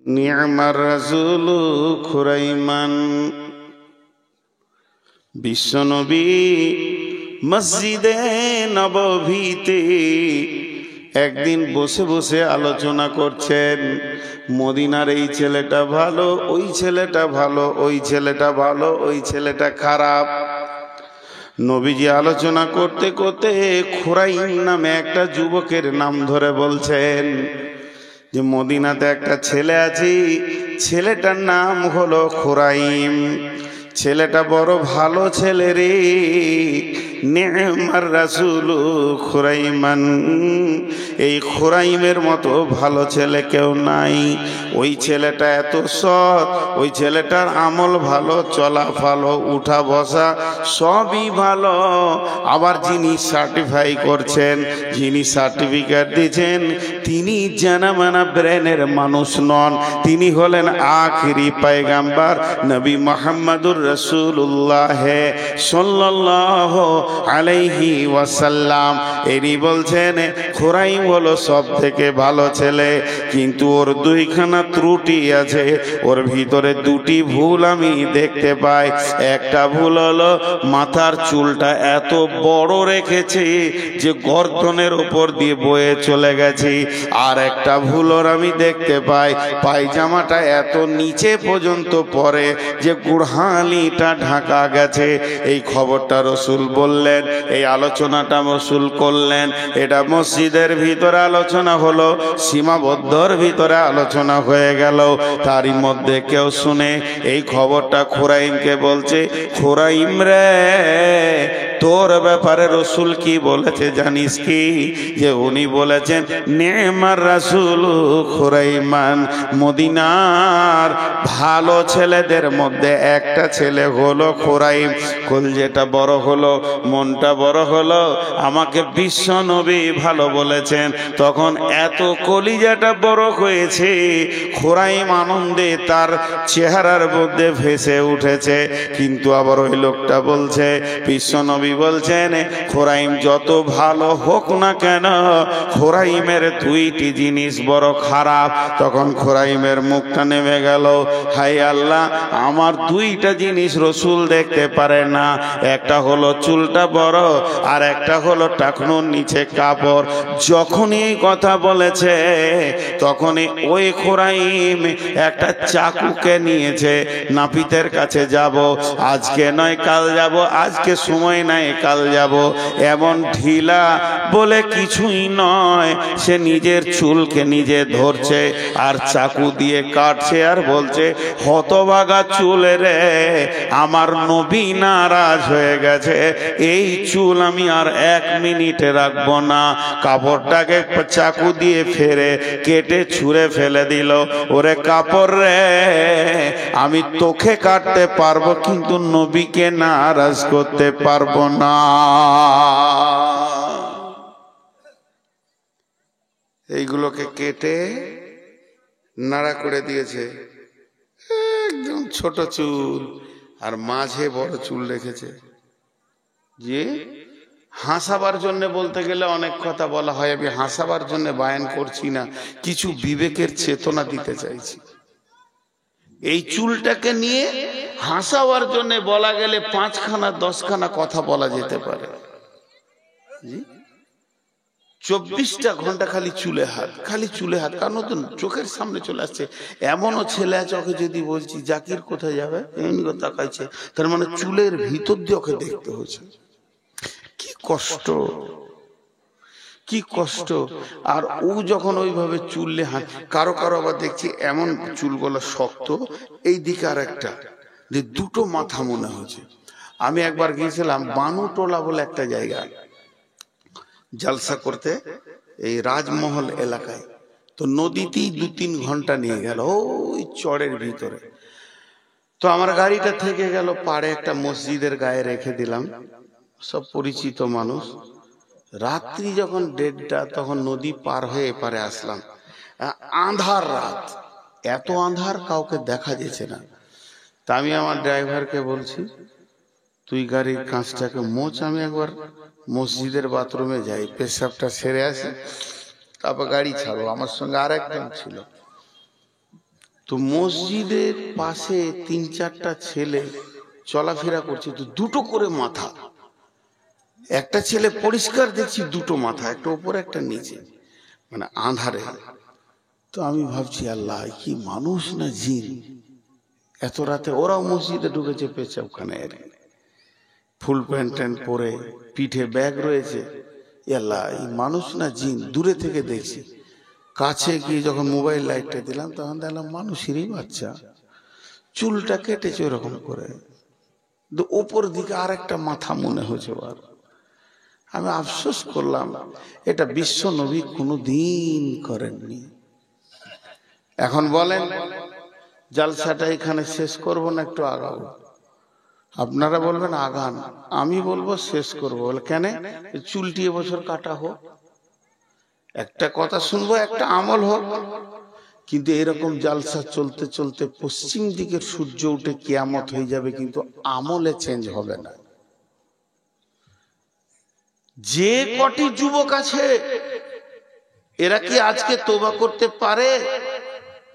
নি'মার রাসূলু খুরাইমান। বিশ্বনবী মসজিদে নববীতে একদিন বসে বসে আলোচনা করছেন, মদিনার এই ছেলেটা ভালো, ওই ছেলেটা ভালো, ওই ছেলেটা ভালো, ওই ছেলেটা খারাপ। নবীজি আলোচনা করতে করতে খুরাইম নামে একটা যুবকের নাম ধরে বলছেন যে মদিনাতে একটা ছেলে আছে, ছেলেটার নাম হলো খুরাইম। ছেলেটা বড় ভালো ছেলে রে, নি'মার রাসূলু খুরাইমান। এই খুরাইমের মতো ভালো ছেলে কেউ নাই। ওই ছেলেটা এত সৎ, ওই ছেলেটার আমল ভালো, চলা ভালো, উঠা বসা সবই ভালো। আবার যিনি সার্টিফাই করছেন, যিনি সার্টিফিকেট দিচ্ছেন, তিনি জানামানা ব্রেনের মানুষ নন, তিনি হলেন আখিরি পয়গাম্বার নবী মুহাম্মদুর রাসূলুল্লাহ সাল্লাল্লাহু আলাইহি ওয়াসাল্লাম। এরই বলছেন খুরাইম হলো সব থেকে ভালো ছেলে, কিন্তু ওর দুইখানা ত্রুটি আছে, ওর ভিতরে দুটি ভুল আমি দেখতে পাই। একটা ভুল হলো মাথার চুলটা এত বড় রেখেছে যে গর্দনের উপর দিয়ে বয়ে চলে গেছে। আর একটা ভুল ওর আমি দেখতে পাই, পায়জামাটা এত নিচে পর্যন্ত পরে যে গুড়হালিটা ঢাকা গেছে। এই খবরটা রাসূল বললেন, এই আলোচনাটা রাসূল করলেন। এটা মসজিদের ভিতরে আলোচনা হলো, সীমাবদ্ধর ভিতরে আলোচনা হয়ে গেল। তারই মধ্যে কেউ শুনে এই খবরটা খুরাইমকে বলছে, খুরাইম রে, তোর ব্যাপারে রাসূল কি বলেছে জানিস কি? যে উনি বলেছেন নি'মার রাসূলু খুরাইমান। মদিনার ভালো ছেলেদের মধ্যে একটা ছেলে হলো খুরাইম। কলজেটা বড় হলো, মনটা বড় হলো, আমাকে বিশ্ব নবী ভালো বলেছেন। তখন এত কলিজাটা বড় হয়েছে, খুরাইম আনন্দে তার চেহারার মধ্যে ভেসে উঠেছে। কিন্তু আবার ওই লোকটা বলছে, বিশ্ব নবী বলছেন খুরাইম যত ভালো হোক না কেন, খুরাইমের দুইটি জিনিস বড় খারাপ। তখন খুরাইমের মুখটা নেমে গেল, হায় আল্লাহ, আমার দুইটা জিনিস রাসূল দেখতে পারে না। একটা হলো চুলটা বড়, আর একটা হলো টাকনুর নিচে কাপড়। যখনই এই কথা বলেছে তখনই ওই খুরাইম একটা চাকুকে নিয়েছে, নাপিতের কাছে যাব, আজকে নয় কাল যাব, আজকে সময় নাই কাল যাব। এমন ঢিলা বলে কিছুই নয়, সে নিজের চুলকে নিজে ধরছে আর চাকু দিয়ে কাটছে আর বলছে, হতভাগা চুল রে, আমার নবী নারাজ হয়ে গেছে, এই চুল আমি আর 1 মিনিটে রাখবো না। কাপড়টাকে চাকু দিয়ে ফেরে কেটে ছুঁড়ে ফেলে দিল। ওরে কাপড় রে, আমি তোকে কাটতে পারবো কিন্তু নবীকে নারাজ করতে পারবো না। এইগুলোকে কেটে নাড়া করে দিয়েছে, একদম ছোট চুল আর মাঝে বড় চুল রেখেছে। যে হাসাবার জন্য বলতে গেলে অনেক কথা বলা হয়, আমি হাসাবার জন্য বায়ান করছি না, কিছু বিবেকের চেতনা দিতে চাইছি। এই চুলটাকে নিয়ে হাসাবার জন্য বলা গেলে 5খানা 10খানা কথা বলা যেতে পারে। 24টা ঘন্টা খালি চুলে হাত, খালি চুলে হাত, কারণ তো চোখের সামনে চলে আসছে। এমনও ছেলে আছে, ওকে যদি বলছি জাকির কোথায় যাবে, এমনি করে তাকাইছে, তার মানে চুলের ভিতর দিয়ে ওকে দেখতে হচ্ছে। কি কষ্ট, কি কষ্ট। আর ও যখন ওইভাবে চুললে হাত, কারো কারো আবার দেখছি এমন চুলগুলো শক্ত, এই দিকে আর একটা, যে দুটো মাথা মনে হচ্ছে। আমি একবার গিয়েছিলাম বানুটোলা বলে একটা জায়গা জলসা করতে, এই রাজমহল এলাকায়। তো নদীতেই 2-3 ঘন্টা নিয়ে গেল ওই চড়ের ভিতরে। তো আমার গাড়িটা থেকে গেল পাড়ে একটা মসজিদের গায়ে রেখে দিলাম, সব পরিচিত মানুষ। রাত্রি যখন 1:30, তখন নদী পার হয়ে এপারে আসলাম। আঁধার রাত, এত আঁধার কাউকে দেখা যেছে না। তা আমি আমার ড্রাইভারকে বলছি, তুই গাড়ির কাঁচটাকে মোচ, আমি একবার মসজিদের বাথরুমে যাই, পেশাবটা সেরে আসি, তারপর গাড়ি ছাড়ো। আমার সঙ্গে আর একজন ছিল। তো মসজিদের পাশে 3-4টা ছেলে চলাফেরা করছে, তো দুটো করে মাথা। একটা ছেলে পরিষ্কার দেখছি দুটো মাথা, একটা উপরে একটা নিচে, মানে আঁধারে। তো আমি ভাবছি আল্লাহ, কি মানুষ না জিন? এত রাতে ওরাও মসজিদে ঢুকেছে পেছাবখানে, ফুল প্যান্ট ট্যান্ট পরে, পিঠে ব্যাগ রয়েছে। আল্লাহ, এই মানুষ না জিন? দূরে থেকে দেখছি, কাছে গিয়ে যখন মোবাইল লাইটটা দিলাম তখন দেখলাম মানুষেরই বাচ্চা, চুলটা কেটেছে ওরকম করে, ওপর দিকে আর একটা মাথা মনে হয়েছে। আমি আফসোস করলাম, এটা বিশ্ব নবী কোনোদিন করেননি। এখন বলেন, জালসাটা এখানে শেষ করব না একটু আগাবো? আপনারা বলবেন আগান, আমি বলবো শেষ করবো। বলে কেন? চুলটি এবছর কাটা হোক, একটা কথা শুনবো, একটা আমল হোক। কিন্তু এরকম জালসা চলতে চলতে পশ্চিম দিকের সূর্য উঠে কিয়ামত হয়ে যাবে, কিন্তু আমলে চেঞ্জ হবে না। যে কটি যুবক আছে, এরা কি আজকে তওবা করতে পারে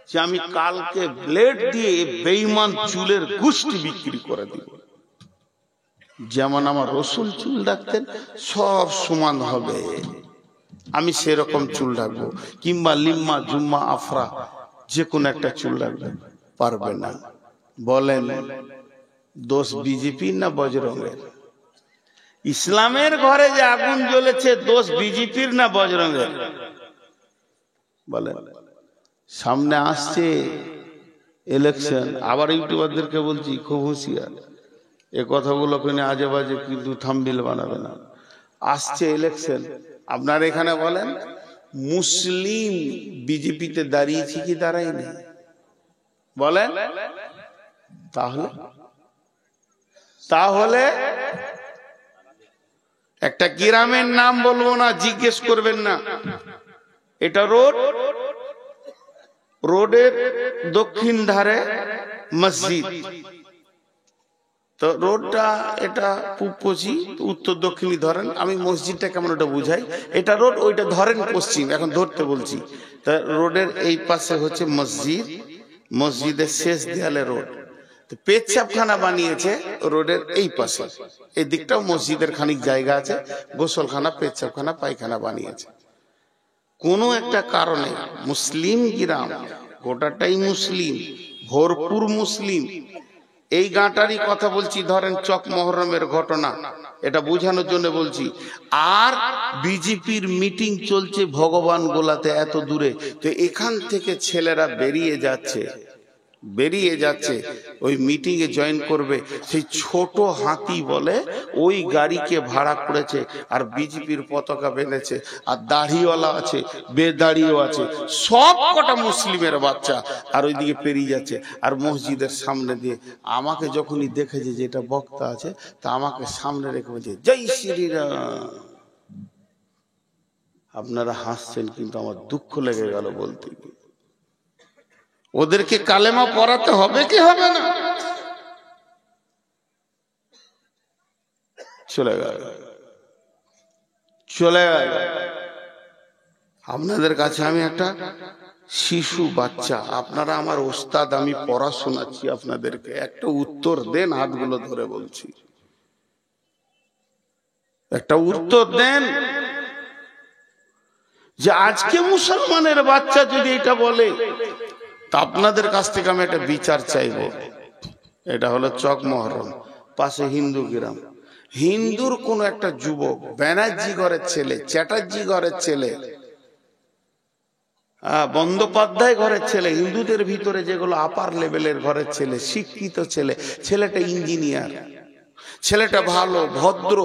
যে আমি কালকে ব্লেড দিয়ে বেঈমান চুলের গোষ্ঠী বিক্রি করে দিব? যেমন আমার রসুল চুল রাখতেন, সব সমান হবে, আমি সেরকম চুল রাখবো। কিংবা লিম্মা, জুম্মা, আফরা, যে কোনো একটা চুল রাখবে, পারবে না। বলেন, দোষ বিজেপির না বজরঙ্গের? ইসলামের ঘরে যে আগুন জ্বলেছে, দোষ বিজেপির না বজরঙ্গের? বলেন। সামনে আসছে ইলেকশন, আবার ইউটিউবারদেরকে বলছি খুব হুঁশিয়ার, এ কথাগুলো কিনে আজে বাজে কিন্তু থাম্বনেল বানাবে না। আসছে ইলেকশন, আপনার এখানে বলেন মুসলিম বিজেপিতে দাঁড়িয়েছে কি দাঁড়ায়নি? বলেন। তাহলে একটা গ্রামের নাম বলবো না, জিজ্ঞেস করবেন না। এটা রোডের দক্ষিণ ধারে মসজিদ, তো রোডটা এটা পূর্বপশ্চিম, উত্তর দক্ষিণই ধরেন। আমি মসজিদটা কেমন ওটা বুঝাই, এটা রোড, ওইটা ধরেন পশ্চিম, এখন ধরতে বলছি। তা রোডের এই পাশে হচ্ছে মসজিদ, মসজিদের শেষ দেয়ালে রোড। পেচ্ছাপখানা বানিয়েছে রোডের এই পাশে, এই দিকটাও মসজিদের খানিক জায়গা আছে, গোসলখানা, পেচ্ছাপখানা, পায়খানা বানিয়েছে। কোনো একটা কারণে মুসলিম গ্রাম, গোটাটাই মুসলিম, ভরপুর মুসলিম। এই গাঁটারই কথা বলছি, ধরেন চক মহরমের ঘটনা, এটা বোঝানোর জন্য বলছি। আর বিজেপির মিটিং চলছে ভগবান গোলাতে, এত দূরে। তো এখান থেকে ছেলেরা বেরিয়ে যাচ্ছে ওই মিটিং এ জয়েন করবে। সেই ছোট হাতি বলে ওই গাড়িকে ভাড়া করেছে, আর বিজেপির পতাকা বেঁধেছে, আর দাড়িওয়ালা আছে, বেদাড়িও আছে, সব কটা মুসলিমের বাচ্চা, আর ওইদিকে পেরিয়ে যাচ্ছে। আর মসজিদের সামনে দিয়ে আমাকে যখনই দেখেছে যে এটা বক্তা আছে, তা আমাকে সামনে রেখে বলছে জয় শ্রীরাম। আপনারা হাসছেন, কিন্তু আমার দুঃখ লেগে গেল বলতে। ওদেরকে কালেমা পড়াতে হবে কি হবে না? চলে গেল। আপনাদের কাছে আমি একটা শিশু বাচ্চা, আপনারা আমার ওস্তাদ, আমি পড়া শোনাচ্ছি আপনাদেরকে, একটা উত্তর দেন, হাতগুলো ধরে বলছি, একটা উত্তর দেন। যে আজকে মুসলমানের বাচ্চা যদি এটা বলে, তা আপনাদের কাছ থেকে আমি একটা বিচার চাইব। এটা হলো চক মহরম, পাশে হিন্দু গ্রাম। হিন্দুর কোন একটা যুবক, ব্যানার্জি ঘরের ছেলে, চ্যাটার্জি ঘরের ছেলে, বন্দ্যোপাধ্যায় ঘরের ছেলে, হিন্দুদের ভিতরে যেগুলো আপার লেভেলের ঘরের ছেলে, শিক্ষিত ছেলে, ছেলেটা ইঞ্জিনিয়ার, ছেলেটা ভালো ভদ্র,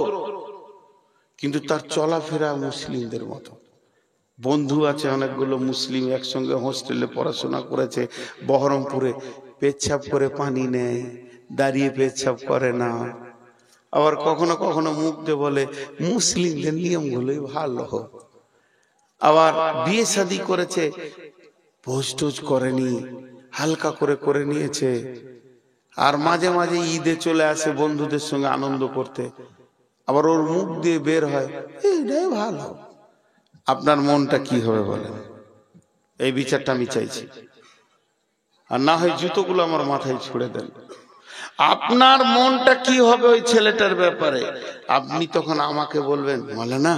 কিন্তু তার চলাফেরা মুসলিমদের মতো। বন্ধু আছে অনেকগুলো মুসলিম, একসঙ্গে হোস্টেলে পড়াশোনা করেছে বহরমপুরে। পেচ্ছাপ করে পানি নেয়, দাঁড়িয়ে পেচ্ছাপ করে না। আবার কখনো কখনো মুখ দিয়ে বলে মুসলিমদের নিয়মগুলোই ভালো। আবার বিয়ে শাদী করেছে, ভোজ টোজ করেনি, হালকা করে নিয়েছে। আর মাঝে মাঝে ঈদে চলে আসে বন্ধুদের সঙ্গে আনন্দ করতে। আবার ওর মুখ দিয়ে বের হয় এইটাই ভালো। আপনার মনটা কি হবে বলেন? এই বিচারটা আমি চাইছি। আর না হয় জুতোগুলো আমার মাথায় ছুড়ে দেন। আপনার মনটা কি হবে ওই ছেলেটার ব্যাপারে? আপনি তখন আমাকে বলবেন, মাওলানা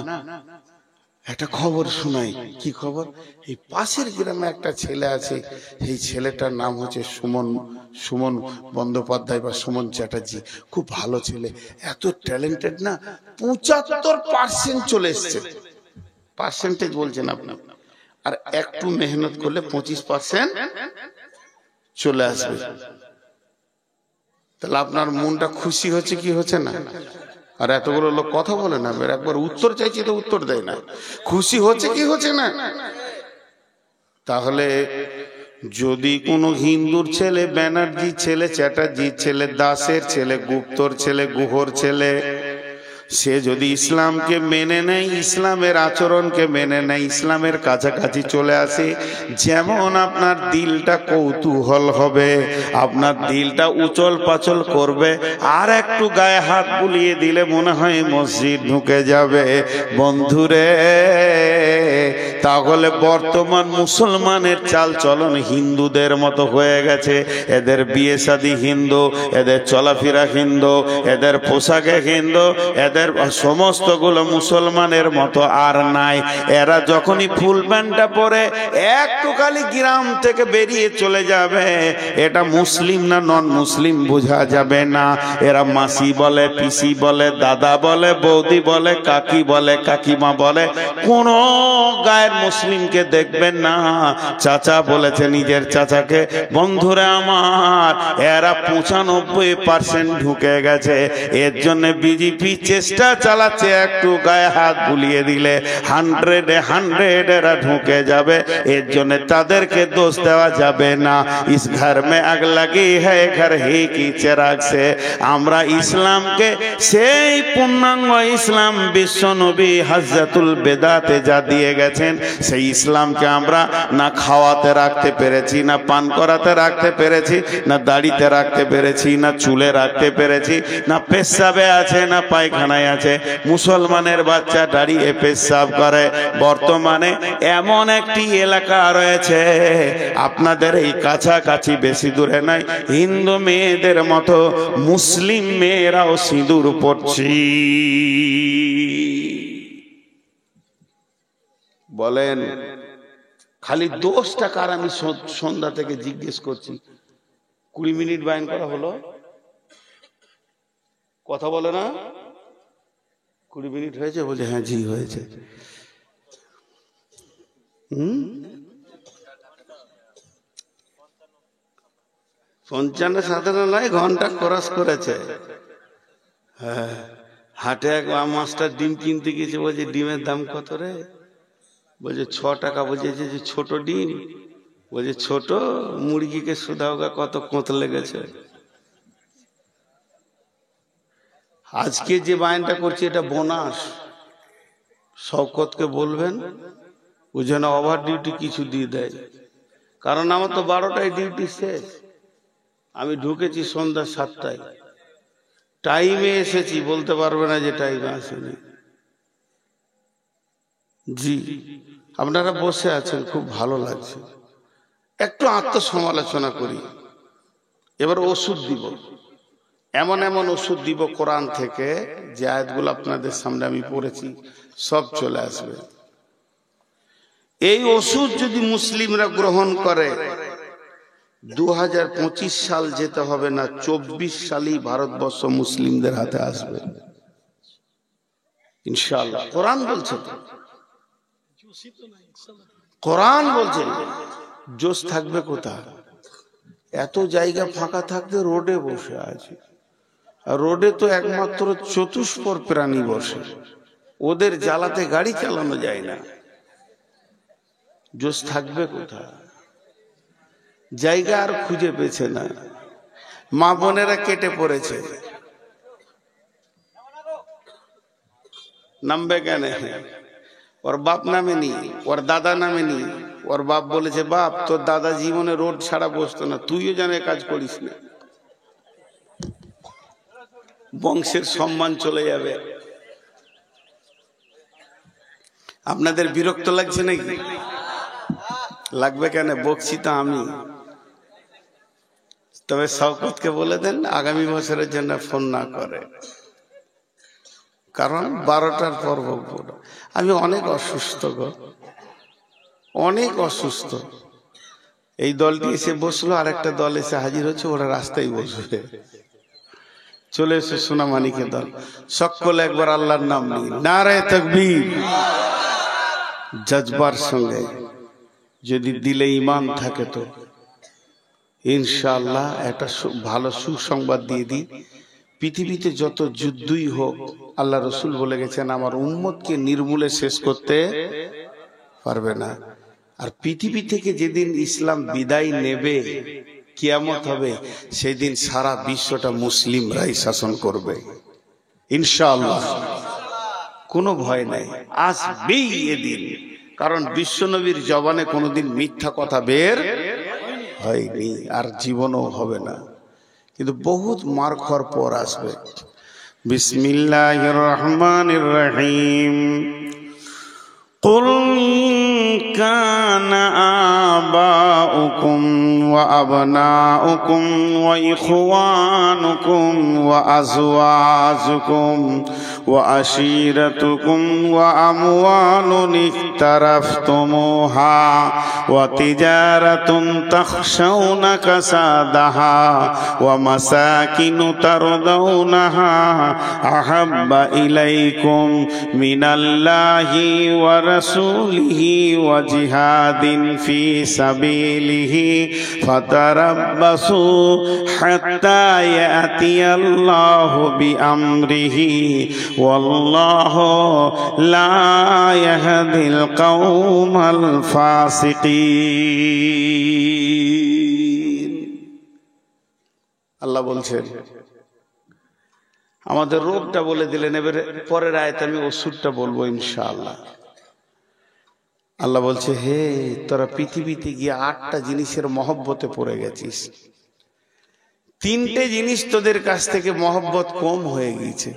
একটা খবর শোনাই। কি খবর? এই পাশের গ্রামে একটা ছেলে আছে, এই ছেলেটার নাম হচ্ছে সুমন বন্দ্যোপাধ্যায় বা সুমন চ্যাটার্জি। খুব ভালো ছেলে, এত ট্যালেন্টেড না, 75% চলে এসছে। পার্সেন্টেজ বলছেন আপনি, আর একটু মেহনত করলে 25% চলে আসবে। তাহলে আপনার মনটা খুশি হচ্ছে কি হচ্ছে না? আর এতগুলো লোক কথা বলে না, একবার উত্তর চাইছি তো উত্তর দেয় না। খুশি হচ্ছে কি হচ্ছে না? তাহলে যদি কোনো হিন্দুর ছেলে, ব্যানার্জি ছেলে, চ্যাটার্জি ছেলে, দাসের ছেলে, গুপ্তর ছেলে, গুহর ছেলে, সে যদি ইসলামকে মেনে নেয়, ইসলামের আচরণকে মেনে নেয়, ইসলামের কাছাকাছি চলে আসে, যেমন আপনার দিলটা কৌতূহল হবে, আপনার দিলটা উচল পাচল করবে, আর একটু গায়ে হাত বুলিয়ে দিলে মনে হয় মসজিদ ঢুকে যাবে। বন্ধুরে, তাহলে বর্তমান মুসলমানের চাল চলন হিন্দুদের মতো হয়ে গেছে। এদের বিয়ে শাদী হিন্দু, এদের চলাফেরা হিন্দু, এদের পোশাকে হিন্দু, এদের সমস্তগুলো মুসলমানের মতো আর নাই। এরা যখনই ফুল প্যান্টটা পরে একটু খালি গ্রাম থেকে বেরিয়ে চলে যাবে, এটা মুসলিম না নন মুসলিম বোঝা যাবে না। এরা মাসি বলে, পিসি বলে, দাদা বলে, বৌদি বলে, কাকি বলে, কাকিমা বলে, কোন গায়ের মুসলিমকে দেখবেন না চাচা বলেছে নিজের চাচাকে। বন্ধুরা আমার, এরা 95% ঢুকে গেছে। এর জন্য বিজেপি চেষ্টা চালাচ্ছে, একটু গায়ে হাত বুলিয়ে দিলে 100 এরা ঢুকে যাবে। এর জন্য তাদেরকে দোষ দেওয়া যাবে না। ইস ঘর মে আগ লাগি হ্যায় ঘর হি কি চিরাগ সে। আমরা ইসলামকে, সেই পূর্ণাঙ্গ ইসলাম বিশ্ব নবী হযরতুল বেদাতে যা দিয়ে গেছেন, সেই ইসলামকে আমরা না খাওয়াতে রাখতে পেরেছি, না পান করাতে রাখতে পেরেছি, না দাড়িতে রাখতে পেরেছি, না চুলে রাখতে পেরেছি, না পেশাবে আছে, না পায়খানায় আছে। মুসলমানের বাচ্চা দাঁড়িয়ে পেশাব করে। বর্তমানে এমন একটি এলাকা রয়েছে আপনাদের এই কাছাকাছি, বেশি দূরে নাই, হিন্দু মেয়েদের মতো মুসলিম মেয়েরাও সিঁদুর পরছি। বলেন খালি দোষটা কার? আমি সন্ধ্যা থেকে জিজ্ঞেস করছি। 20 মিনিট বায়ান করা হলো, কথা বলে না? 20 মিনিট হয়েছে? বলছে হ্যাঁ জি হয়েছে। 55-57 নয়, ঘন্টা ক্রস করেছে। হ্যাঁ, হাটে এক মাস্টার ডিম কিনতে গেছে, বলছে ডিমের দাম কত রে? বলছে 6 টাকা। বলছে যে ছোট ডিম? বলছে ছোট মুরগিকে শুধাওগা কত কোঁত লেগেছে। আজকে যে বায়ানটা করছি এটা বোনাস। শওকতকে বলবেন ও যেন ওভার ডিউটি কিছু দিয়ে দেয়, কারণ আমার তো 12টায় ডিউটি শেষ। আমি ঢুকেছি সন্ধ্যা 7টায়, টাইমে এসেছি, বলতে পারবে না যে টাইমে আসেনি। জি, আপনারা বসে আছেন, খুব ভালো লাগছে। একটু আত্মসমালোচনা করি। এবার ওষুধ দিব, এমন এমন ওষুধ দিব কোরআন থেকে, যে আয়াতগুলো আপনাদের সামনে আমি পড়েছি সব চলে আসবে। এই ওষুধ যদি মুসলিমরা গ্রহণ করে, 2025 সাল যেতে হবে না, 24 সালই ভারতবর্ষ মুসলিমদের হাতে আসবে ইনশাআল্লাহ। কোরআন বলছে তো, কোরআন বলছে। জোশ থাকবে কোথায়? এত জায়গা ফাঁকা থাকতে রোডে বসে আছে, আর রোডে তো একমাত্র চতুষ্পদ প্রাণী বসে, ওদের জ্বালাতে গাড়ি চালানো যায় না। জোশ থাকবে কোথায়? জায়গা আর খুঁজে পেয়েছে না। মা বোনেরা কেটে পড়েছে, নামবে কেন? ওর বাপ নামে নি, ওর দাদা নামে নি। ওর বাপ বলেছে, বাপ তোর দাদা জীবনে রোড ছাড়া বসতো না, তুইও জানে কাজ করিস না, বংশের সম্মান চলে যাবে। আপনাদের বিরক্ত লাগছে নাকি? লাগবে কেন? বকছি তো আমি। তবে শওকতকে বলে দেন আগামী বছরের জন্য ফোন না করে, কারণ 12টার পর বলবো। আমি অনেক অসুস্থ গো, অনেক অসুস্থ। এই দলটি এসে বসলো, আর একটা দল এসে হাজির হচ্ছে, ওরা রাস্তায় বসবে। চলে এসে সোনামানিকের দল, সকলে একবার আল্লাহর নাম নিয়ে নারে তাকবীর। জজবার সঙ্গে যদি দিলে ঈমান থাকে তো ইনশাআল্লাহ একটা ভালো সুসংবাদ দিয়ে দিই। পৃথিবীতে যত যুদ্ধই হোক, আল্লাহ রসুল বলে গেছেন আমার উম্মতকে নির্মূলে শেষ করতে পারবে না। আর পৃথিবী থেকে যেদিন ইসলাম বিদায় নেবে, কিয়ামত হবে, সেই দিন সারা বিশ্বটা মুসলিমরাই শাসন করবে ইনশাআল্লাহ। কোনো ভয় নাই, আসবেই এদিন। কারণ বিশ্বনবীর জবানে কোনোদিন মিথ্যা কথা বের হয়নি, আর জীবনও হবে না, কিন্তু বহুত মার খাওয়ার পর আসবে। বিসমিল্লাহির রহমানির রহিম। কুল কানা আবাউকুম ওয়া আবনাউকুম ওয়া ইখওয়ানুকুম ওয়া আজওয়াজুকুম ওয়া আশীরাতুকুম ওয়া আমওয়ালুন ইকতারাফতুমুহা ওয়া তিজারাতুন তাখশাউনা কাসাদাহা ওয়া মাসাকিনু তারদাউনাহা আহাব্বা ইলাইকুম মিনাল্লাহি ওয়া রাসূলিহি ওয়া জিহাদিন ফি সাবিলিহি ফাতারাব্বাসু হাত্তা ইয়াতিয়াল্লাহু বিআমরিহি ওয়াল্লাহু লা ইয়াহদিল কওমাল ফাসিকিন। আল্লাহ বলছেন, আমাদের রোগটা বলে দিলেন, এবারে পরের আয়াতে আমি ওষুধটা বলবো ইনশাআল্লাহ। আল্লাহ বলছে, হে তোরা পৃথিবীতে গিয়ে 8টা জিনিসের মহব্বতে পড়ে গেছিস। 3টে জিনিস তোদের কাছ থেকে মহব্বত কম হয়ে গিয়েছে,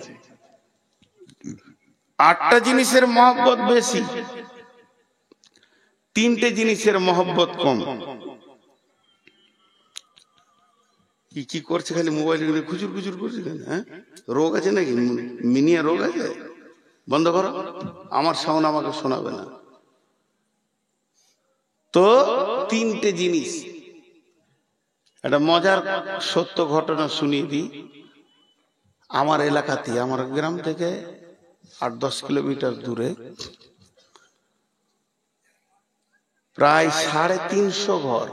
8টা জিনিসের মহব্বত বেশি, 3টে জিনিসের মহব্বত কম। কি কি করছে, খালি মোবাইল খুচুর খুচুর করছে কেন? হ্যাঁ, রোগ আছে নাকি? মিনিয়া রোগ আছে? বন্ধ করো, আমার সাউন্ড আমাকে শোনাবে না। তো 3টে জিনিস, একটা মজার সত্য ঘটনা শুনিয়ে দিই। আমার এলাকাতে, আমার গ্রাম থেকে 8-10 কিলোমিটার দূরে প্রায় 350 ঘর,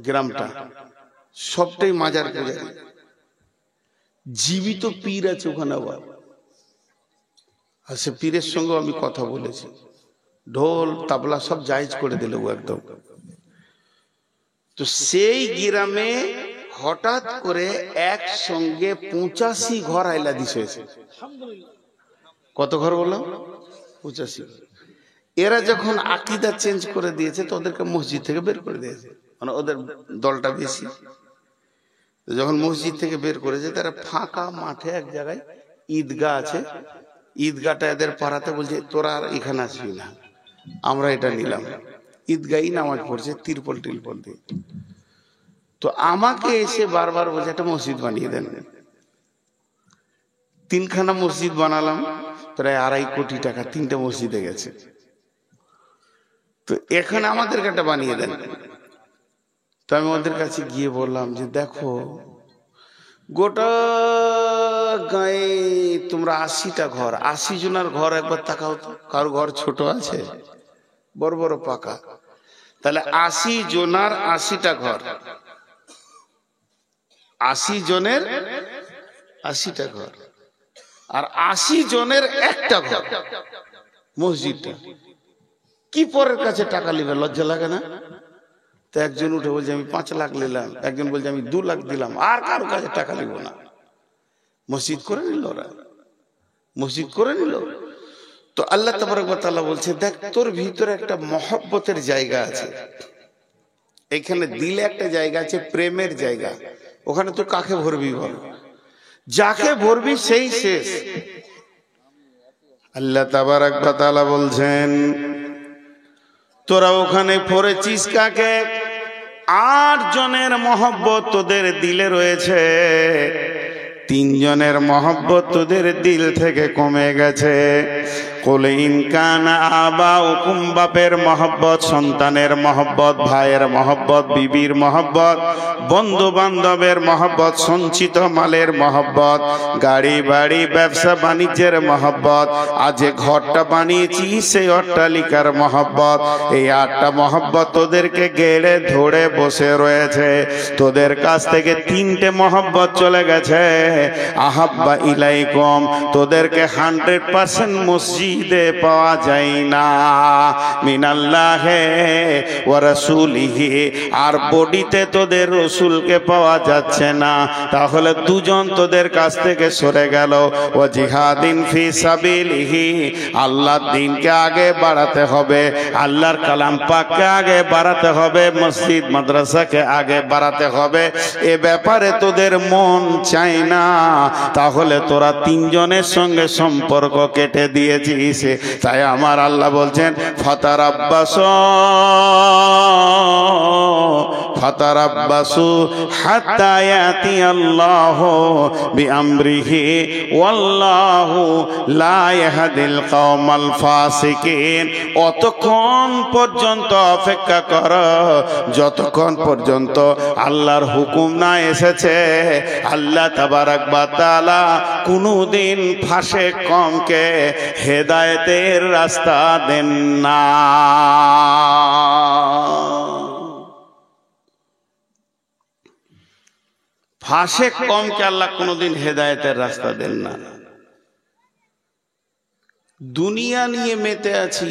গ্রামটা সবটাই মাজার পূজারী। জীবিত পীর আছে ওখানে আবার, আর সে পীরের সঙ্গে আমি কথা বলেছি। ঢোল তাবলা সব জায়েজ করে দিল একদম। তো সেই গ্রামে হঠাৎ করে একসঙ্গে 85 ঘর আইলা দিছে। কত ঘর বললাম? 85। এরা যখন আকীদা চেঞ্জ করে দিয়েছে তো ওদেরকে মসজিদ থেকে বের করে দিয়েছে, মানে ওদের দলটা বেশি। যখন মসজিদ থেকে বের করেছে, তারা ফাঁকা মাঠে এক জায়গায় ঈদগাহ আছে, ঈদগাহটা এদের পাড়াতে বলছে তোরা আর এখানে আসবি না, আমরা এটা নিলাম। ঈদগাহই নামাজ পড়ছে তিরপল টিরপল দিয়ে। তো আমাকে এসে বারবার বলছে একটা মসজিদ বানিয়ে দেন। 3খানা মসজিদ বানালাম, প্রায় 2.5 কোটি টাকা 3টে মসজিদে গেছে। তো এখানে আমাদেরকে একটা বানিয়ে দেন। তো আমি ওদের কাছে গিয়ে বললাম যে দেখো, গোটা গায়ে তোমরা 80টা ঘর, 80 জনের ঘর একবার তাকাও তো, কারো ঘর ছোট আছে? বড় বড় পাকা। তাহলে 80 জনের 80টা ঘর, 80 জনের 80টা ঘর, আর 80 জনের একটা ঘর মসজিদটা। কি পরের কাছে টাকা নিবে? লজ্জা লাগে না? তো একজন উঠে বলছে আমি 5 লাখ নিলাম, একজন বলছে আমি 2 লাখ দিলাম, আর কারো কাছে টাকা নিব না। মসজিদ করে নিল ওরা, মসজিদ করে নিল। তো আল্লাহ তাবারক ওয়া তাআলা বলছে দেখ, তোর ভিতরে একটা মহব্বতের জায়গা আছে, এখানে দিলে একটা জায়গা আছে, প্রেমের জায়গা। ওখানে তো কাকে ভরবি বল? যাকে ভরবি সেই শেষ। আল্লাহ তাবারক ওয়া তাআলা বলছেন তোরা ওখানে ভরেছিস কাকে? 8 জনের মহব্বত তোদের দিলে রয়েছে, 3 জনের মহব্বত তোদের দিল থেকে কমে গেছে। কুল ইন কানা আবাউকুম, বাপের মহব্বত, সন্তানের মহব্বত, ভাইয়ের মহব্বত, বিবির মহব্বত, বন্ধু বান্ধবের মহব্বত, সঞ্চিত মালের মহব্বত, গাড়ি বাড়ি ব্যবসা বাণিজ্যের মহব্বত, আজ ঘরটা বানিয়েছি সেই অট্টালিকার মহব্বত, এই 8টা মহব্বত তোদেরকে গেড়ে ধরে বসে রয়েছে। তোদের কাছ থেকে 3টে মহব্বত চলে গেছে। আহাব্বা ইলাইকুম, তোদেরকে 100% মসজিদে পাওয়া যায় না, মিনাল্লাহে ওয়া রাসূলিহি, আর বডিতে তোদের রসুলকে পাওয়া যাচ্ছে না। তাহলে 2 জন তোদের কাছ থেকে সরে গেল। ওয়া জিহাদিন ফি সাবিলিহি, আল্লাহর দ্বীনকে আগে বাড়াতে হবে, আল্লাহর কালাম পাককে আগে বাড়াতে হবে, মসজিদ মাদ্রাসাকে আগে বাড়াতে হবে। এ ব্যাপারে তোদের মন চায় না, তাহলে তোরা 3 জনের সঙ্গে সম্পর্ক কেটে দিয়েছিস। তাই আমার আল্লাহ বলছেন ফাতারাব্বাসু হাত্তা ইয়াতি আল্লাহু বিআমরিহি ওয়াল্লাহু লা ইয়াহদিল কওমাল ফাসিকিন। অতক্ষণ পর্যন্ত অপেক্ষা কর যতক্ষণ পর্যন্ত আল্লাহর হুকুম না এসেছে। আল্লাহ তাবারাক ওয়া তাআলা কোনদিন ফাসেক কওমকে হেদায়েতের রাস্তা দেন না। ফাসেক কওমকে আল্লাহ কোনদিন হেদায়েতের রাস্তা দেন না। দুনিয়া নিয়ে মেতে আছি,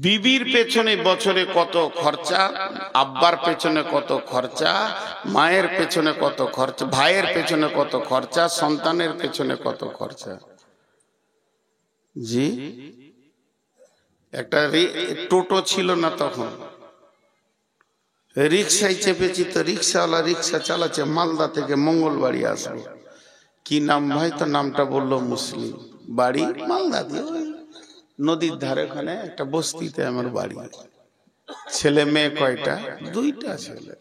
বিবির পেছনে বছরে কত খরচা, আব্বার পেছনে কত খরচা, মায়ের পেছনে কত খরচা, ভাইয়ের পেছনে কত খরচা, সন্তানের পেছনে কত খরচা। জি, একটা টোটো ছিল না তখন, রিক্সায় চেপেছি, তো রিক্সাওয়ালা রিক্সা চালাচ্ছে মালদা থেকে মঙ্গলবাড়ি আসবে। কি নাম ভাই? তো নামটা বললো মুসলিম, বাড়ি মালদা দিয়ে, নদীর ধারে, ওখানে একটা বস্তিতে আমার বাড়ি। ছেলে মেয়ে কয়টা? 2টা ছেলে।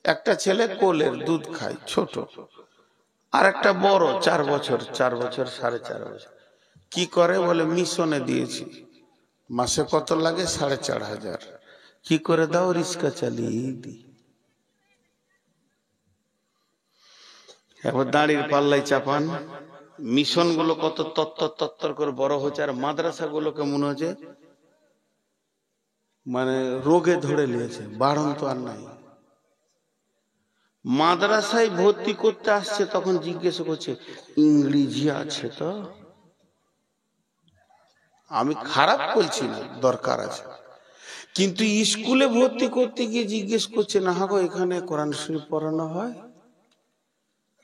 একটা ছেলে কোলের দুধ খায় ছোট, আর একটা বড় 4 বছর 4.5 বছর। কি করে বলে মিশনে দিয়েছি, মাসে কত লাগে? 4,500। কি করে দাও? রিক্সা চালিয়ে দিই। এবার দাঁড়ির পাল্লাই চাপান। মিশন গুলো কত তত্তর করে বড় হচ্ছে, আর মাদ্রাসা গুলোকে মনে হচ্ছে মানে রোগে ধরে নিয়েছে, বাড়ন তো আর নাই। মাদ্রাসায় ভর্তি করতে আসছে, তখন জিজ্ঞেস করছে ইংরেজি আছে তো? আমি খারাপ বলছি না, দরকার আছে, কিন্তু স্কুলে ভর্তি করতে গিয়ে জিজ্ঞেস করছে না গো এখানে কোরআন শরীফ পড়ানো হয়?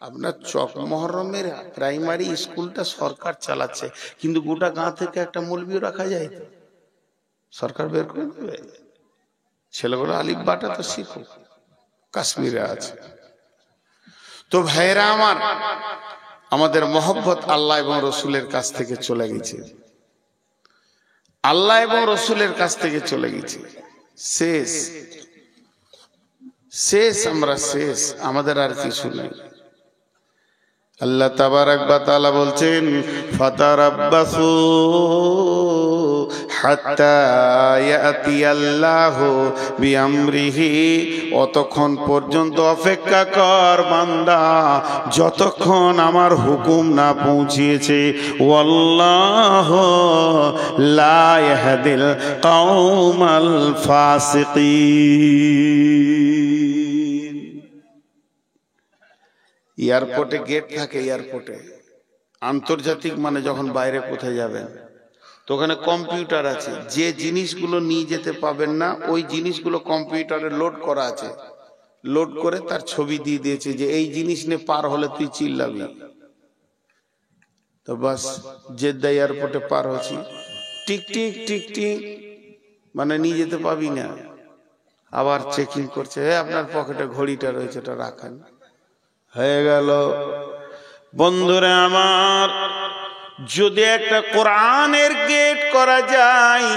আপনার চক মহরমের প্রাইমারি স্কুলটা সরকার চালাচ্ছে, কিন্তু গোটা গাঁ থেকে একটা মৌলবীও রাখা যায় তো? সরকার বের করে দেবে? ছেলেগুলো আলিফ বাটা তো শিখো, কাশ্মীরে আছে। তো ভাইরা আমার, আমাদের মহব্বত আল্লাহ এবং রসুলের কাছ থেকে চলে গেছে, আল্লাহ এবং রসুলের কাছ থেকে চলে গেছে। শেষ শেষ, আমরা শেষ, আমাদের আর কিছু নেই। আল্লাহ তাবারাক ওয়া তাআলা বলছেন ফাতারাব্বাসু হাত্তা ইয়াতিয়াল্লাহু বিআমরিহি, অতক্ষণ পর্যন্ত অপেক্ষা কর বান্দা যতক্ষণ আমার হুকুম না পৌঁছিয়েছে। ওয়াল্লাহু লা ইয়াহদিল কওমাল ফাসিকিন। এয়ারপোর্টে গেট থাকে, এয়ারপোর্টে আন্তর্জাতিক মানে যখন বাইরে কোথায় যাবেন, তো ওখানে কম্পিউটার আছে, যে জিনিসগুলো নিয়ে যেতে পাবেন না ওই জিনিসগুলো কম্পিউটারে লোড করা আছে, লোড করে তার ছবি দিয়ে দিয়েছে যে এই জিনিস নিয়ে পার হলে তুই চিল্লাবি। তো বাস জেদ্দা এয়ারপোর্টে পার হচ্ছি, টিক টিক টিক টিক, মানে নিয়ে যেতে পাবি না। আবার চেকিং করছে, আপনার পকেটে ঘড়িটা রয়েছে, এটা রাখেন। হয়ে গেল। বন্ধুরা আমার, যদি একটা কোরআনের গেট করা যায়,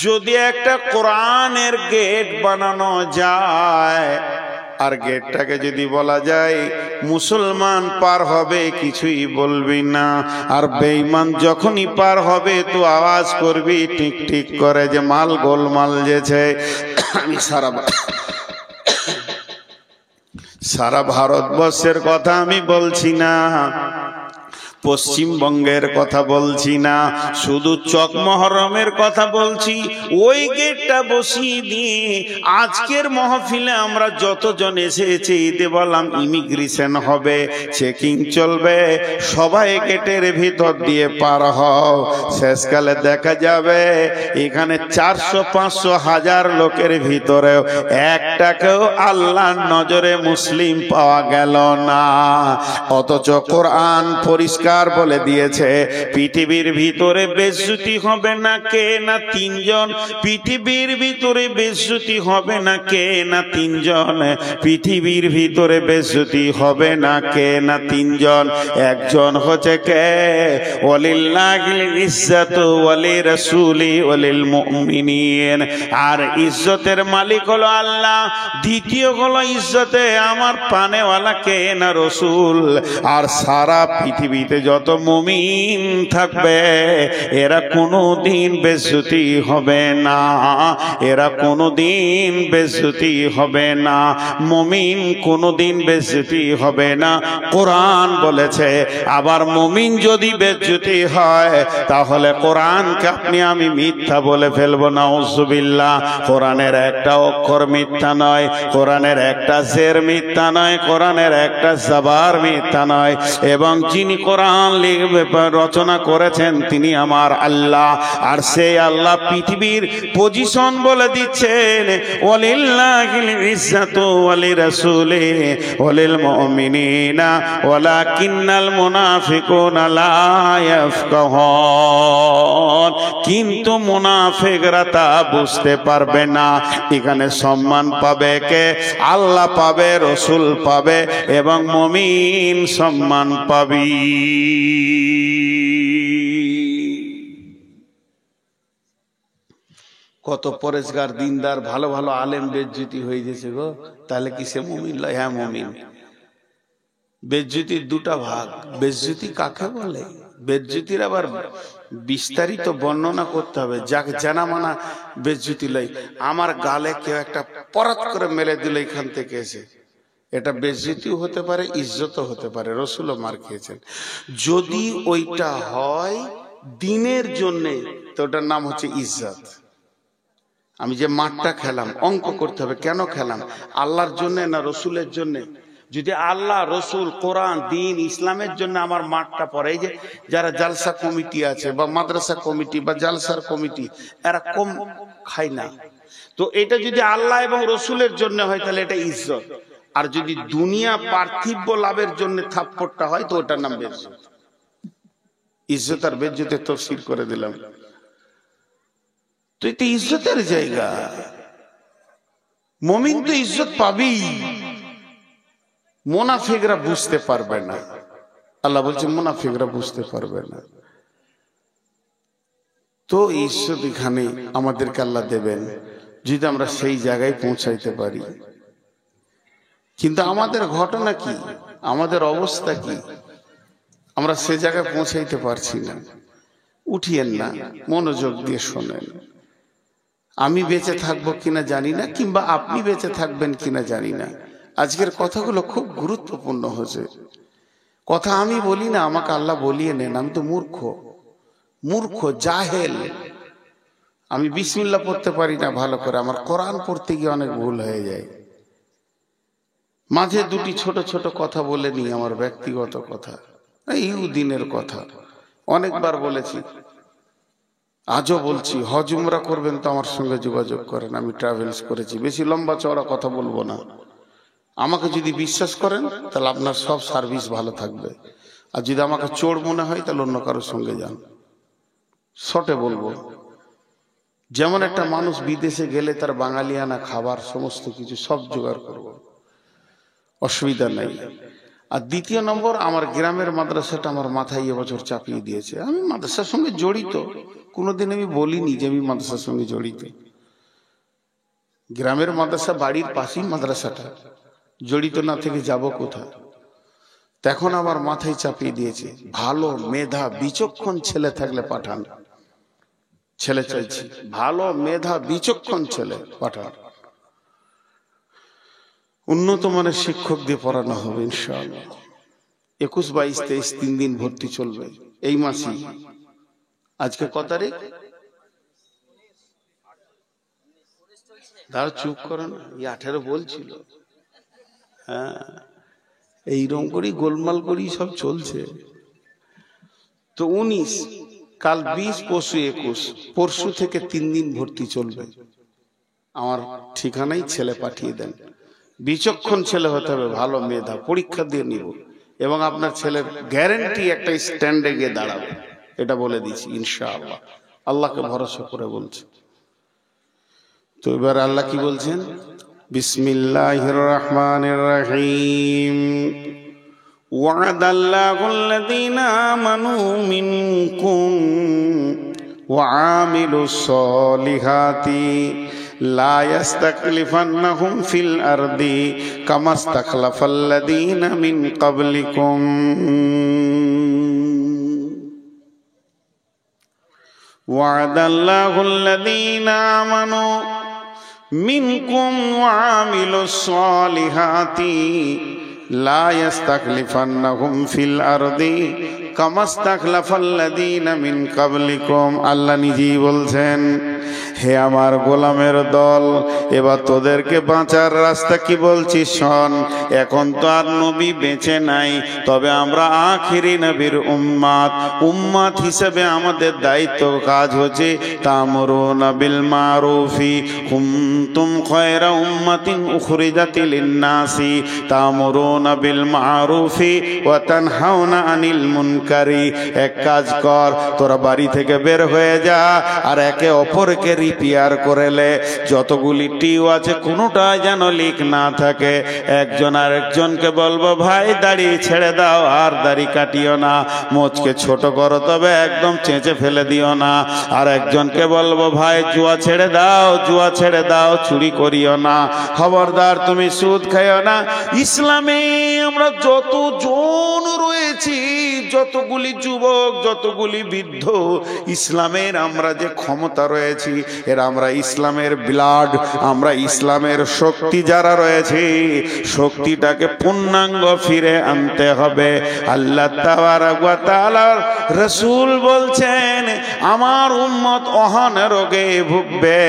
যদি একটা কোরআনের গেট বানানো যায়, আর গেটটাকে যদি বলা যায় মুসলমান পার হবে কিছুই বলবি না, আর বেঈমান যখনই পার হবে তো আওয়াজ করবি ঠিক ঠিক করে যে মাল গোলমাল যেছে। আমি সারা ভারতবর্ষের কথা আমি বলছি না, পশ্চিমবঙ্গের কথা বলছি না, শুধু চকমহরমের কথা বলছি। ওই গেটটা বসিয়ে দিয়ে আজকের মাহফিলে আমরা যতজন এসেছি ঈদে বললাম ইমিগ্রেশন হবে, চেকিং চলবে, সবাই গেটের ভিতর দিয়ে পার হও। শেষকালে দেখা যাবে এখানে 400-500 হাজার লোকের ভিতরেও একটাকেও আল্লাহর নজরে মুসলিম পাওয়া গেল না। অথচ কোরআন পরিষ্কার বলে দিয়েছে পৃথিবীর ভিতরে বেজ্জতি হবে না কে না তিনজন, পৃথিবীর ভিতরে বেজ্জতি হবে না কে না তিনজন, পৃথিবীর ভিতরে বেজ্জতি হবে না কে না তিনজন। একজন হচ্ছে কে? ওয়ালিল্লাহিল ইজ্জাতু ওয়ালি রাসূলি ওয়ালিল মুমিনিন। আর ইজ্জতের মালিক হলো আল্লাহ, দ্বিতীয় হলো ইজ্জতে আমার পানেওয়ালা কে না রসুল। আর সারা পৃথিবীতে যত মুমিন থাকবে এরা কোনোদিন বেজ্জতি হবে না, এরা কোনোদিন বেজ্জতি হবে না, মুমিন কোনোদিন বেজ্জতি হবে না। কোরআন বলেছে আবার মুমিন যদি বেজ্জতি হয় তাহলে কোরআনকে আপনি আমি মিথ্যা বলে ফেলবো, নাউজুবিল্লাহ। কোরআনের একটা অক্ষর মিথ্যা নয়, কোরআনের একটা জের মিথ্যা নয়, কোরআনের একটা জবর মিথ্যা নয়, এবং যিনি কোরআন রচনা করেছেন তিনি আমার আল্লাহ। আর সেই আল্লাহ পৃথিবীর পজিশন বলে দিচ্ছেন ওয়ালিল্লাহিল ইজ্জাতু ওয়ালি রাসূলি ওয়ালিল মুমিনিনা ওয়ালাকিন্নাল মুনাফিকুনা লা ইয়াফকাহুন। কিন্তু মুনাফিকরা তা বুঝতে পারবে না। এখানে সম্মান পাবে কে? আল্লাহ পাবে, রসুল পাবে এবং মুমিন সম্মান পাবি। কত পরেশগার দিনদার ভালো ভালো আলেম বেজ্জতি হয়ে গেছে গো, তাহলে কি সে মুমিন লয়? হ্যাঁ মুমিন। বেজ্জতির দুটা ভাগ। বেজ্জতি কাকে বলে? বেজ্জতির আবার বিস্তারিত বর্ণনা করতে হবে। যাকে জানা মানা বেজ্জতি লয়। আমার গালে কেউ একটা পরাত করে মেলে দিল এখান থেকে এসে, এটা বেজ্জতিও হতে পারে, ইজ্জতও হতে পারে। রসুলও মার খেয়েছেন। যদি ওইটা হয় দিনের জন্য তো ওটার নাম হচ্ছে ইজ্জত। আমি যে মাঠটা খেলাম অঙ্ক করতে হবে, কেন খেলাম? আল্লাহর জন্য না রসুলের জন্য? যদি আল্লাহ, রসুল, কোরআন, দিন, ইসলামের জন্য আমার মাঠটা পড়ে, এই যে যারা জালসা কমিটি আছে বা মাদ্রাসা কমিটি বা জালসার কমিটি, এরা কম খায় না। তো এটা যদি আল্লাহ এবং রসুলের জন্য হয় তাহলে এটা ইজ্জত। আর যদি দুনিয়া পার্থিব লাভের জন্য থাপ্পড়টা হয় তো ওটার নাম বেজ্জত। ইজ্জত আর বেজ্জতের তাফসীর করে দিলাম। তো এটা ইজ্জতের জায়গা, মুমিন তো ইজ্জত পাবেই। মুনাফিকরা বুঝতে পারবে না। আল্লাহ বলছে মুনাফিকরা বুঝতে পারবে না। তো ইজ্জত এখানে আমাদেরকে আল্লাহ দেবেন যদি আমরা সেই জায়গায় পৌঁছাইতে পারি। কিন্তু আমাদের ঘটনা কি, আমাদের অবস্থা কি? আমরা সে জায়গায় পৌঁছাইতে পারছি না। উঠিয়েন না, মনোযোগ দিয়ে শোনেন। আমি বেঁচে থাকবো কিনা জানি না, কিংবা আপনি বেঁচে থাকবেন কিনা জানি না। আজকের কথাগুলো খুব গুরুত্বপূর্ণ হচ্ছে। কথা আমি বলি না, আমাকে আল্লাহ বলিয়ে নেন। আমি তো মূর্খ জাহেল। আমি বিসমিল্লাহ পড়তে পারি না ভালো করে, আমার কোরআন পড়তে গিয়ে অনেক ভুল হয়ে যায়। মাঝে দুটি ছোট ছোট কথা বলে নি, আমার ব্যক্তিগত কথা, ইহুদিনের কথা অনেকবার বলেছি, আজও বলছি। হজ উমরা করবেন তো আমার সঙ্গে যোগাযোগ করেন, আমি ট্রাভেলস করেছি। বেশি লম্বা চওড়া কথা বলবো না। আমাকে যদি বিশ্বাস করেন তাহলে আপনার সব সার্ভিস ভালো থাকবে। আর যদি আমাকে চোর মনে হয় তাহলে অন্য কারোর সঙ্গে যান। শর্টে বলবো, যেমন একটা মানুষ বিদেশে গেলে তার বাঙালিয়ানা খাবার সমস্ত কিছু সব জোগাড় করব, অসুবিধা নেই। আর দ্বিতীয় নম্বর, আমার গ্রামের মাদ্রাসাটা আমার মাথায় এবছর চাপিয়ে দিয়েছে। আমি মাদ্রাসার সঙ্গে জড়িত, কোনোদিন আমি বলিনি যে আমি মাদ্রাসার সঙ্গে জড়িত। গ্রামের মাদ্রাসা, বাড়ির পাশেই মাদ্রাসাটা, জড়িত না থেকে যাব কোথায়? তখন আমার মাথায় চাপিয়ে দিয়েছে, ভালো মেধা বিচক্ষণ ছেলে থাকলে পাঠান। ছেলে চাইছি, ভালো মেধা বিচক্ষণ ছেলে পাঠান। উন্নত মানের শিক্ষক দিয়ে পড়ানো হবে ইনশাআল্লাহ। 21, 22, 23 3 দিন ভর্তি চলবে এই মাসেই। আজকে কত তারিখ? তার চুপ করে না, 18 বলছিল। হ্যাঁ, এইরকম করি গোলমাল করি সব চলছে। তো 19, কাল 20, পরশু 21, পরশু থেকে 3 দিন ভর্তি চলবে। আমার ঠিকানায় ছেলে পাঠিয়ে দেন। বিচক্ষণ ছেলে হতে হবে, ভালো মেধা, পরীক্ষা দিয়ে নিব এবং আপনার ছেলের গ্যারান্টি একটা স্ট্যান্ডে গিয়ে দাঁড়াবে, এটা বলে দিচ্ছি ইনশাআল্লাহ। আল্লাহকে ভরসা করে বলছে। তো এবার আল্লাহ কি বলছেন? বিসমিল্লাহির রহমানির রহিম। ওয়াদাল্লাহুল্লাযীনা আমানু মিনকুম ওয়া আমিলুস সলিহাতি লা ইস্তাকলিফান্নাহুম ফিল আরদি কামা ইস্তাখলাফাল্লাযীনা মিন ক্বাবলিকুম। ওয়াদাল্লাহুল্লাযীনা আমানু মিনকুম ওয়া আমিলুস সলিহাতি লা ইস্তাকলিফান্নাহুম ফিল আরদি কামা ইস্তাখলাফাল্লাযীনা মিন ক্বাবলিকুম। আল্লাহ নিজেই বলছেন, হে আমার গোলামের দল, এবার তোদেরকে বাঁচার রাস্তা কি বলছি শোন। এখন তো আর নবী বেঁচে নাই, তবে আমরা আখিরি নবীর উম্মাত হিসেবে আমাদের দায়িত্ব কাজ হচ্ছে তা'মুরুনা বিল মারুফি কুনতুম খায়রা উম্মাতিন উখরিজাত লিন-নাসি তা'মুরুনা বিল মারুফি ওয়া তানহাউনা আনিল মুনকারি। এক কাজ কর, তোরা বাড়ি থেকে বের হয়ে যা আর একে অপরকে রিপেয়ার করেলে। যতগুলি টিউ আছে কোনোটাই যেন লিক না থাকে। একজন আর একজনকে বলবো, ভাই দাড়ি ছেড়ে দাও আর দাড়ি কাটিও না, মোচকে ছোট করো তবে একদম চেঁচে ফেলে দিও না। আর একজনকে বলবো, ভাই জুয়া ছেড়ে দাও, জুয়া ছেড়ে দাও, চুরি করিও না, খবরদার তুমি সুদ খাইও না। ইসলামে আমরা যতজন রয়েছি, যতগুলি যুবক, যতগুলি বৃদ্ধ, ইসলামের আমরা যে ক্ষমতা রয়েছি, এর আমরা ইসলামের ব্লাড, আমরা ইসলামের শক্তি যারা রয়েছে, শক্তিটাকে পূর্ণাঙ্গ ফিরে আনতে হবে। আল্লাহ তাবারক ওয়া তাআলার রাসূল বলছেন, আমার উম্মত অহন রোগে ভুগবে।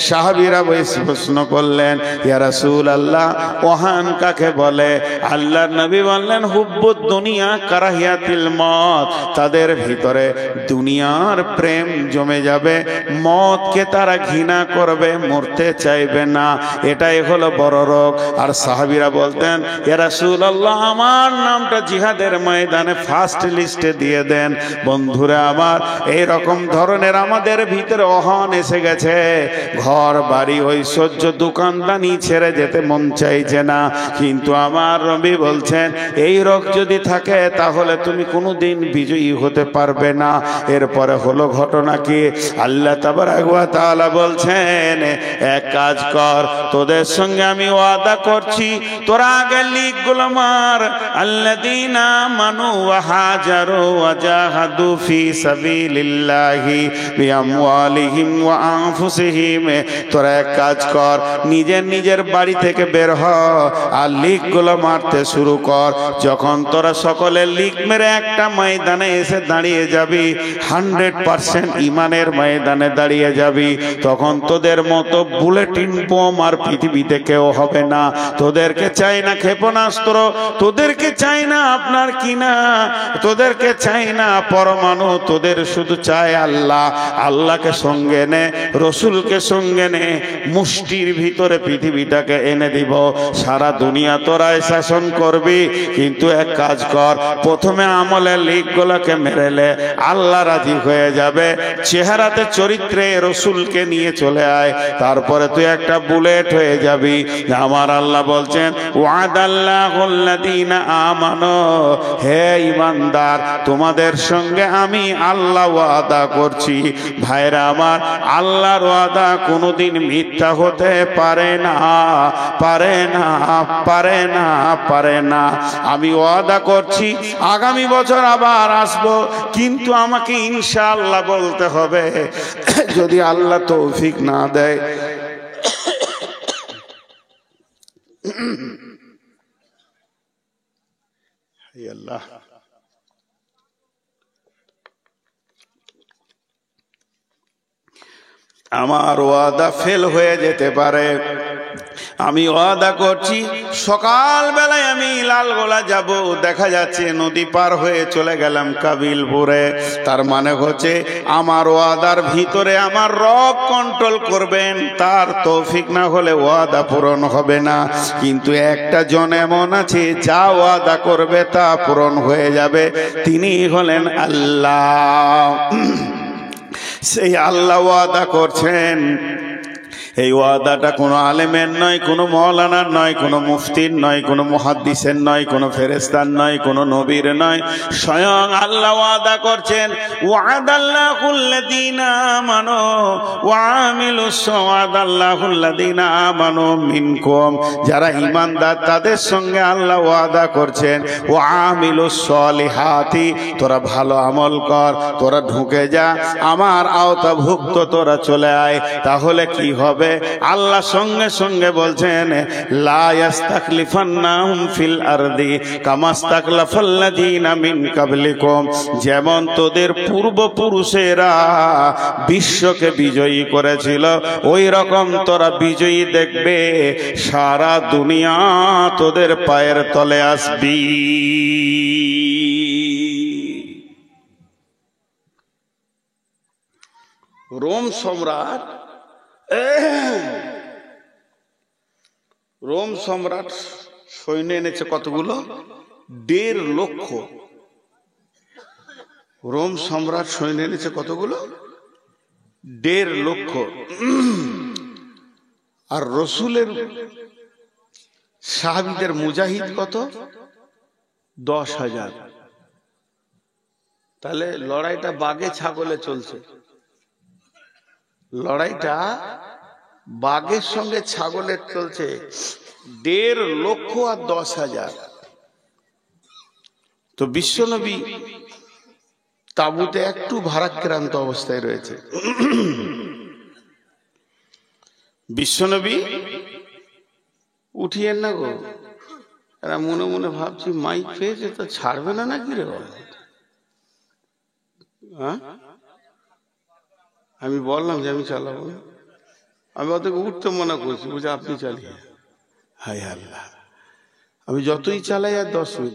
সাহাবীরা প্রশ্ন করলেন, ইয়া রাসূলুল্লাহ, ওহান কাকে বলে? আল্লাহর নবী বললেন, হুব্বুদ দুনিয়া কারাহিয়াতিল মত। তাদের ভিতরে দুনিয়ার প্রেম জমে যাবে, মতকে তারা ঘৃণা করবে, মরতে চাইবে না। এটাই হলো বড় রোগ। আর সাহাবীরা বলতেন, ইয়া রাসূলুল্লাহ, আমার নামটা জিহাদের ময়দানে ফার্স্ট লিস্টে দিয়ে দেন। বন্ধুরা আমার, এই রকম ধরনের আমাদের ভিতরে অহন এসে গেছে। ঘর বাড়ি ঐশ্বর্য দোকানদানি ছেড়ে যেতে মন চাইছে না। কিন্তু আমার নবী বলছেন, এই রোগ যদি থাকে তাহলে তুমি কোনোদিন বিজয়ী হতে পারবে না। এরপরে হলো ঘটনা কি? আল্লাহ তাবারক ওয়া তাআলা বলছেন, এক কাজ কর, তোদের সঙ্গে আমি ওয়াদা করছি, তোরা আগে লিখগুলো মার। আল্লাযীনা আমানু ওয়া হাজারু ওয়া জাহাদু ফি সাবিলিল্লাহি বিআমওয়ালিহিম ওয়া আনফুসিহিম। তোরা এক কাজ কর, নিজের বাড়ি থেকে বের হ আর লিখগুলো মারতে শুরু কর। যখন তোরা সকলে লিখ মেরে একটা ময়দানে এসে দাঁড়িয়ে যাবি, 100% ইমানের ময়দানে দাঁড়িয়ে যাবি, তখন তোদের মতো বুলেটিন বোম আর পৃথিবীতে কেউ হবে না। তোদেরকে চাই না ক্ষেপণাস্ত্র, তোদেরকে চাই না আপনার কিনা, তোদেরকে চাই না পরমাণু, তোদের শুধু চাই আল্লাহ। আল্লাহকে সঙ্গে নে, রসুলকে সঙ্গে নে, মুষ্টির ভিতরে পৃথিবীটাকে এনে দিব। সারা দুনিয়া তোরাই শাসন করবি, কিন্তু এক কাজ কর, প্রথমে আমলের লিখগুলোকে মেরেলে আল্লাহ রাজি হয়ে যাবে। চেহারাতে চরিত্রে সে রসুলকে নিয়ে চলে আয়, তারপরে তুই একটা বুলেট হয়ে যাবি। আমার আল্লাহ বলছেন ওয়াদাল্লাহুল্লাযীনা আমানু, হে ঈমানদার তোমাদের সঙ্গে আমি আল্লাহ ওয়াদা করছি। ভাইরা আমার, আল্লাহর ওয়াদা কোনোদিন মিথ্যা হতে পারে না, পারে না, পারে না, পারে না। আমি ওয়াদা করছি আগামী বছর আবার আসবো, কিন্তু আমাকে ইনশাআল্লাহ বলতে হবে। যদি আল্লাহ তৌফিক না দেয়, আল্লাহ আমার ওয়াদা ফেল হয়ে যেতে পারে। আমি ওয়াদা করছি সকালবেলায় আমি লালগোলা যাব, দেখা যাচ্ছে নদী পার হয়ে চলে গেলাম কাবিলপুরে। তার মানে হচ্ছে আমার ওয়াদার ভিতরে আমার রব কন্ট্রোল করবেন, তার তৌফিক না হলে ওয়াদা পূরণ হবে না। কিন্তু একটা জন এমন আছে যা ওয়াদা করবে তা পূরণ হয়ে যাবে, তিনি হলেন আল্লাহ। সেই আল্লাহ ওয়াদা করছেন। এই ওয়াদাটা কোনো আলেমের নয়, কোনো মৌলানার নয়, কোনো মুফতির নয়, কোনো মুহাদ্দিসের নয়, কোনো ফেরেশতার নয়, কোনো নবীর নয়, স্বয়ং আল্লাহ ওয়াদা করছেন। ওয়াদাল্লাহুল্লাযীনা আমানু ওয়া আমিলুস ওয়াদাল্লাহুল্লাযীনা আমানু মিনকুম, যারা ঈমানদার তাদের সঙ্গে আল্লাহ ওয়াদা করছেন ওয়া আমিলুস সলিহাতি, তোরা ভালো আমল কর, তোরা ঢুকে যা আমার আওতাভুক্ত, তোরা চলে আয়। তাহলে কি হবে? আল্লাহ সঙ্গে সঙ্গে বলছেন লা ইস্তাখলিফান্নাহুম ফিল আরদি কামা ইস্তাখলাফাল্লাযীনা মিন ক্বাবলিকুম, যেমন তোদের পূর্বপুরুষেরা বিশ্বকে বিজয়ী করেছিল ওই রকম তোরা বিজয়ী দেখবে, সারা দুনিয়া তোদের পায়ের তলে আসবি। রোম সম্রাট সৈন্য এনেছে কতগুলো? 1.5 লক্ষ। রোম সম্রাট সৈন্য এনেছে কতগুলো? 1.5 লক্ষ। আর রসুলের সাহাবীদের মুজাহিদ কত? 10,000। তাহলে লড়াইটা বাঘে ছাগলে চলছে, লড়াইটা বাঘের সঙ্গে ছাগলের চলছে। 1.5 লক্ষ আর 10,000। তো বিশ্বনবী তাঁবুতে একটু ভারাক্রান্ত অবস্থায় রয়েছে। বিশ্বনবী উঠিয়েন না গো, এরা মনে মনে ভাবছি মাইক পেয়েছে তো ছাড়বে না নাকি রে? হ্যাঁ, আমি বললাম যে আমি চালাবো, আমি ওদেরকে উঠতে মনে করছি, বুঝে আপনি চালিয়ে। হায় আল্লাহ, আমি যতই চালাই আর 10 মিনিট